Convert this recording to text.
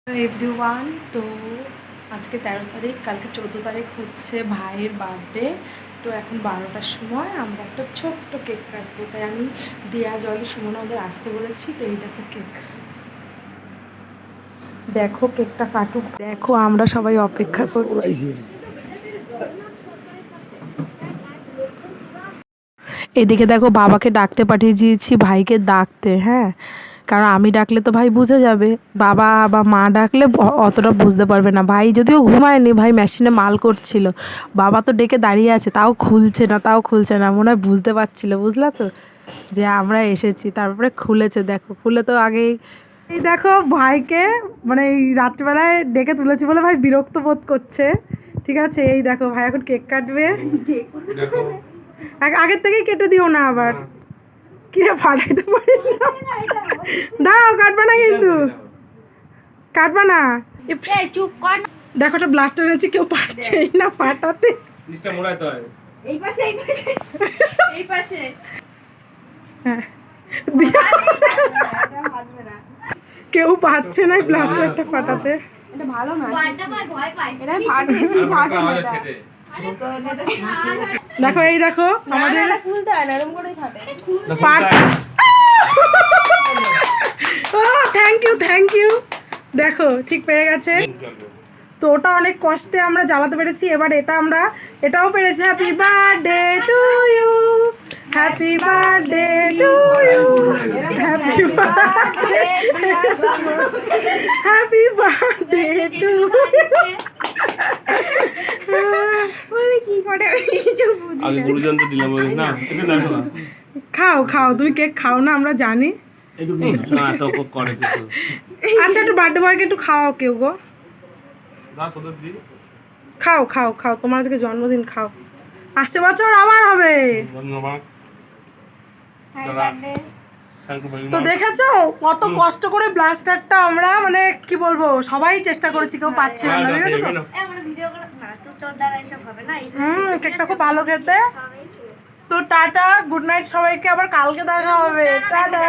Everyone, তো আজকে 13 তারিখ, কালকে 14 তারিখ হচ্ছে ভাইয়ের বার্থডে। তো এখন 12টার সময় আমরা একটা ছোট্ট কেক কাটবো, তাই আমি দিয়া জলে সুমনা ওদের আসতে বলেছি। তো এই দেখো কেক, দেখো কেকটা কাটুক, দেখো আমরা সবাই অপেক্ষা করছি। এদিকে দেখো বাবাকে ডাকতে পাঠিয়ে দিয়েছি, ভাইকে ডাকতে। হ্যাঁ, কারণ আমি ডাকলে তো ভাই বুঝে যাবে, বাবা বা মা ডাকলে অতটা বুঝতে পারবে না। ভাই যদিও ঘুমায়নি, ভাই মেশিনে মাল করছিল। বাবা তো ডেকে দাঁড়িয়ে আছে, তাও খুলছে না, মনে হয় বুঝতে পারছিল, বুঝলা তো, যে আমরা এসেছি। তারপরে খুলেছে, দেখো খুলে তো আগেই এই দেখো ভাইকে, মানে এই রাত্রিবেলায় ডেকে তুলেছি বলে ভাই বিরক্ত বোধ করছে। ঠিক আছে, এই দেখো ভাই এখন কেক কাটবে। আগের থেকেই কেটে দিও না আবার, কিরে ফাটাইতে পারিস না। দাও, কাটবা না কিন্তু, কাটবা না। চুপ কর। দেখো একটা ব্লাস্টার হয়েছে, কেউ পারছেই না ফাটাতে। এই পাশে এই পাশে হ্যাঁ, কেউ পাচ্ছে না ব্লাস্টারটা ফাটাতে। এটা ভালো না, ভয় পায় এটা দেখো এই দেখো আমাদের খুলতে হয় না, এরকম করেই থাকে। Thank you. দেখো ঠিক পেরে গেছে, তো ওটা অনেক কষ্টে আমরা জ্বালাতে পেরেছি। এবার এটাও পেরেছি। Happy birthday to you, happy birthday to you, happy birthday, happy birthday to. বলে কি করে কিছু বুঝি আগে না। গুরুজন তো দিলাম না, এটা দেখো না। খাও তুমি কেক খাও না, আমরা জানি। একটু না তো করে কিছু। আচ্ছা, একটু বার্থডে বয়কে একটু খাওয়াও কেউ গো। না তোদের দি খাও, তোমার আজকে জন্মদিন, খাও। আসছে বছর আবার হবে। ধন্যবাদ। তো দেখেছো কত কষ্ট করে ব্লাস্টারটা আমরা, মানে কি বলবো, সবাই চেষ্টা করেছি, কেউ পাচ্ছিলাম না। দেখেছো তো, আমরা ভিডিও করে না, তো তোর দ্বারা এসব হবে না। কেকটা খুব ভালো খেতে। তো টাটা, গুড নাইট সবাইকে, আবার কালকে দেখা হবে। টাটা।